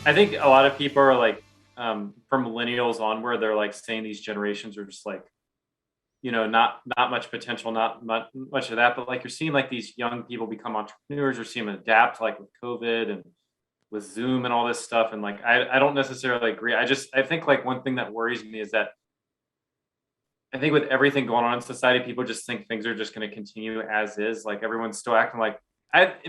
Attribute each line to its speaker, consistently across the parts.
Speaker 1: I think a lot of people are like, from millennials onward, they're like saying these generations are just like, not much potential, not much of that. But like you're seeing like these young people become entrepreneurs. You're seeing them adapt like with COVID and with Zoom and all this stuff. And like, I don't necessarily agree. I think like one thing that worries me is that I think with everything going on in society, people just think things are just going to continue as is. Like everyone's still acting like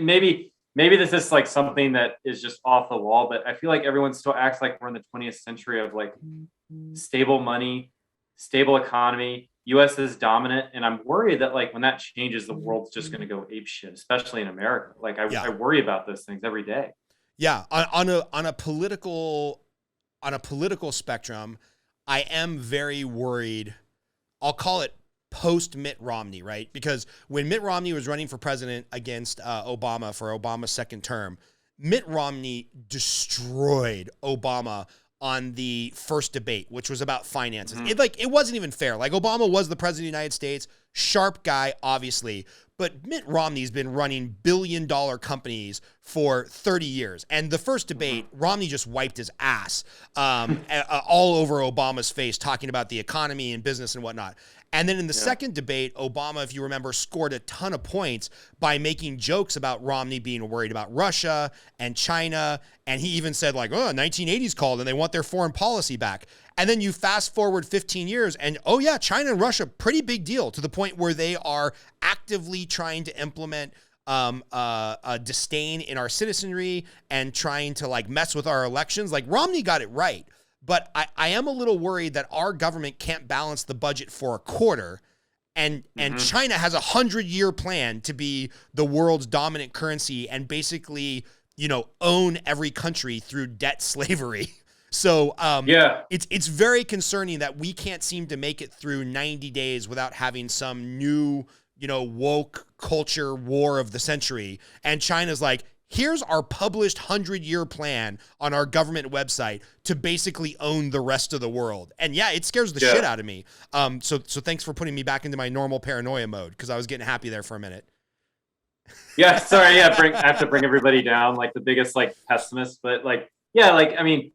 Speaker 1: maybe this is like something that is just off the wall, but I feel like everyone still acts like we're in the 20th century of like stable money, stable economy. US is dominant, and I'm worried that like when that changes, the world's just going to go ape shit, especially in America. Like
Speaker 2: Yeah.
Speaker 1: I worry about those things every day.
Speaker 2: Yeah. On a political spectrum, I am very worried. I'll call it post Mitt Romney, right? Because when Mitt Romney was running for president against Obama for Obama's second term, Mitt Romney destroyed Obama on the first debate, which was about finances.
Speaker 1: Mm-hmm.
Speaker 2: It wasn't even fair. Like Obama was the president of the United States, sharp guy, obviously, but Mitt Romney's been running billion-dollar companies for 30 years. And the first debate, Romney just wiped his ass all over Obama's face, talking about the economy and business and whatnot. And then in the second debate, Obama, if you remember, scored a ton of points by making jokes about Romney being worried about Russia and China. And he even said like, oh, 1980s called and they want their foreign policy back. And then you fast forward 15 years and, oh yeah, China and Russia, pretty big deal, to the point where they are actively trying to implement a disdain in our citizenry and trying to like mess with our elections. Like Romney got it right. But I am a little worried that our government can't balance the budget for a quarter, and China has 100-year plan to be the world's dominant currency and basically, own every country through debt slavery. So
Speaker 1: Yeah.
Speaker 2: it's very concerning that we can't seem to make it through 90 days without having some new, woke culture war of the century. And China's like, here's our published 100-year plan on our government website to basically own the rest of the world. And yeah, it scares the shit out of me. So thanks for putting me back into my normal paranoia mode, because I was getting happy there for a minute.
Speaker 1: Yeah, sorry, yeah, I have to bring everybody down, like the biggest like pessimist, but like, yeah, like I mean,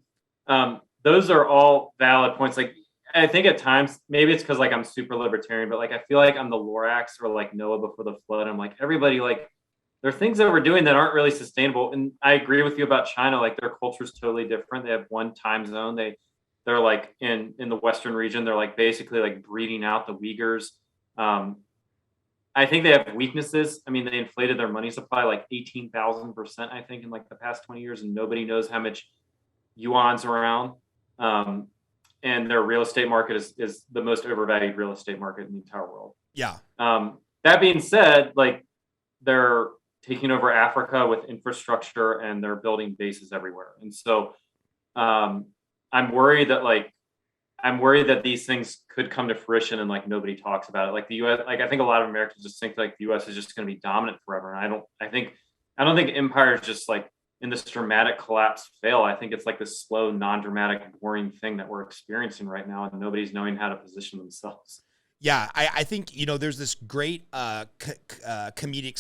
Speaker 1: those are all valid points. Like, I think at times maybe it's because like I'm super libertarian, but like I feel like I'm the Lorax or like Noah before the flood. I'm like everybody like there are things that we're doing that aren't really sustainable. And I agree with you about China. Like their culture is totally different. They have one time zone. They're like in the Western region. They're like basically like breeding out the Uyghurs. Um, I think they have weaknesses. I mean, they inflated their money supply like 18,000%, I think, in like the past 20 years, and nobody knows how much yuan's around. Um, and their real estate market is the most overvalued real estate market in the entire world.
Speaker 2: Yeah.
Speaker 1: That being said, like they're taking over Africa with infrastructure and they're building bases everywhere. And so um, I'm worried that these things could come to fruition and like nobody talks about it. Like the US, like I think a lot of Americans just think like the US is just going to be dominant forever. And I don't think empire is just like in this dramatic collapse fail. I think it's like this slow, non-dramatic, boring thing that we're experiencing right now, and nobody's knowing how to position themselves.
Speaker 2: Yeah, I think, there's this great comedic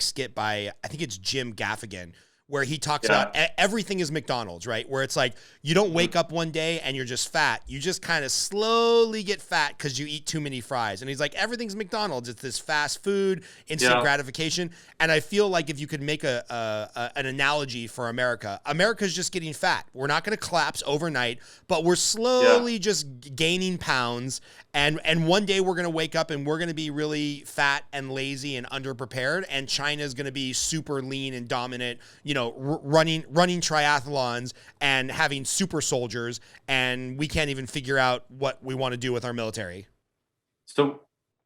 Speaker 2: skit by, I think it's Jim Gaffigan, where he talks about everything is McDonald's, right? Where it's like, you don't wake up one day and you're just fat. You just kind of slowly get fat because you eat too many fries. And he's like, everything's McDonald's. It's this fast food, instant gratification. And I feel like if you could make an analogy for America, America's just getting fat. We're not going to collapse overnight, but we're slowly just gaining pounds. And one day we're going to wake up and we're going to be really fat and lazy and underprepared. And China's going to be super lean and dominant, running triathlons and having super soldiers, and we can't even figure out what we want to do with our military.
Speaker 1: So,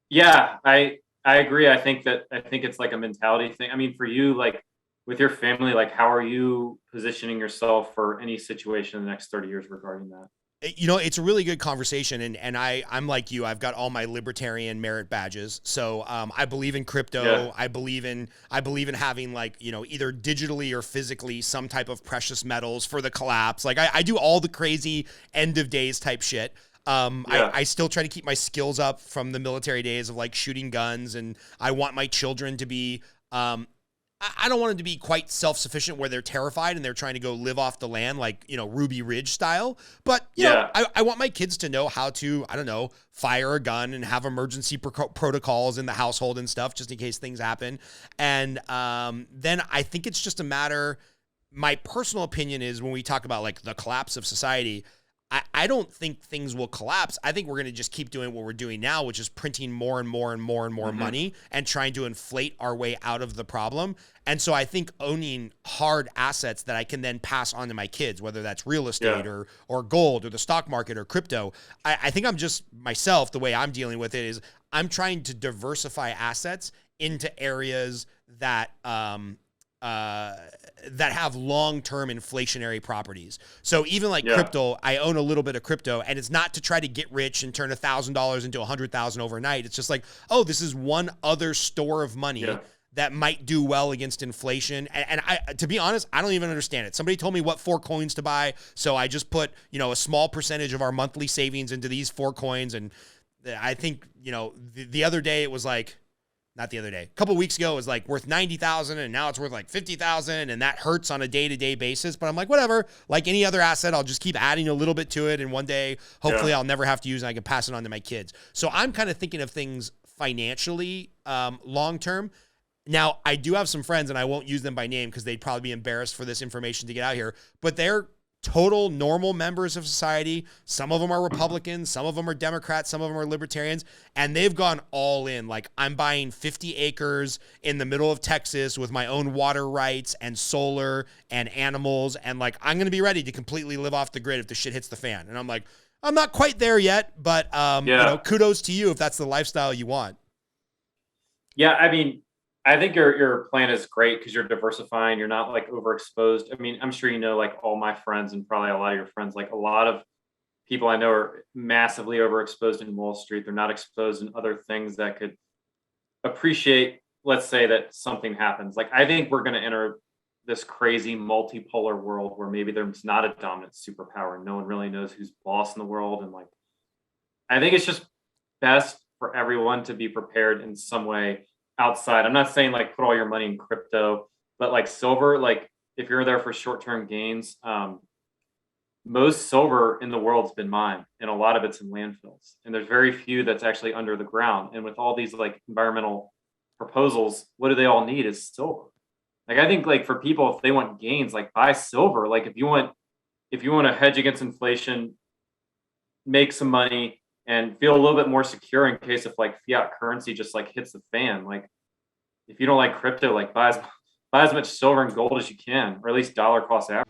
Speaker 1: yeah, I agree. I think it's like a mentality thing. I mean, for you, like with your family, like how are you positioning yourself for any situation in the next 30 years regarding that?
Speaker 2: It's a really good conversation, and I'm like you. I've got all my libertarian merit badges. So I believe in crypto.
Speaker 1: Yeah.
Speaker 2: I believe in having like either digitally or physically some type of precious metals for the collapse. Like I do all the crazy end of days type shit. I still try to keep my skills up from the military days of like shooting guns, and I want my children to be I don't want them to be quite self-sufficient where they're terrified and they're trying to go live off the land like, Ruby Ridge style. But, I want my kids to know how to, I don't know, fire a gun and have emergency protocols in the household and stuff just in case things happen. And then I think it's just a matter, my personal opinion is when we talk about like the collapse of society, I don't think things will collapse. I think we're going to just keep doing what we're doing now, which is printing more and more and more and more money and trying to inflate our way out of the problem. And so I think owning hard assets that I can then pass on to my kids, whether that's real estate or gold or the stock market or crypto, I think I'm just myself, the way I'm dealing with it is I'm trying to diversify assets into areas that that have long-term inflationary properties. So even like crypto, I own a little bit of crypto, and it's not to try to get rich and turn $1,000 into 100,000 overnight. It's just like, oh, this is one other store of money that might do well against inflation. And I, to be honest, I don't even understand it. Somebody told me what 4 coins to buy, so I just put, a small percentage of our monthly savings into these 4 coins. And I think, the other day it was like, not the other day, a couple of weeks ago, it was like worth 90,000 and now it's worth like 50,000, and that hurts on a day-to-day basis. But I'm like, whatever, like any other asset, I'll just keep adding a little bit to it, and one day, hopefully I'll never have to use it and I can pass it on to my kids. So I'm kind of thinking of things financially long-term. Now, I do have some friends, and I won't use them by name because they'd probably be embarrassed for this information to get out here, but they're total normal members of society. Some of them are Republicans, some of them are Democrats, some of them are libertarians, and they've gone all in. Like, I'm buying 50 acres in the middle of Texas with my own water rights and solar and animals, and like, I'm going to be ready to completely live off the grid if the shit hits the fan. And I'm like, I'm not quite there yet, but kudos to you if that's the lifestyle you want.
Speaker 1: Yeah, I mean, I think your plan is great because you're diversifying. You're not like overexposed. I mean, I'm sure like all my friends and probably a lot of your friends, like a lot of people I know are massively overexposed in Wall Street. They're not exposed in other things that could appreciate, let's say that something happens. Like, I think we're going to enter this crazy multipolar world where maybe there's not a dominant superpower and no one really knows who's boss in the world. And like, I think it's just best for everyone to be prepared in some way outside. I'm not saying like put all your money in crypto, but like silver, like if you're there for short-term gains, most silver in the world's been mined, and a lot of it's in landfills. And there's very few that's actually under the ground. And with all these like environmental proposals, what do they all need is silver. Like, I think like for people, if they want gains, like buy silver. Like if you want to hedge against inflation, make some money, and feel a little bit more secure in case if like fiat currency just like hits the fan. Like, if you don't like crypto, like buy as much silver and gold as you can, or at least dollar cost average.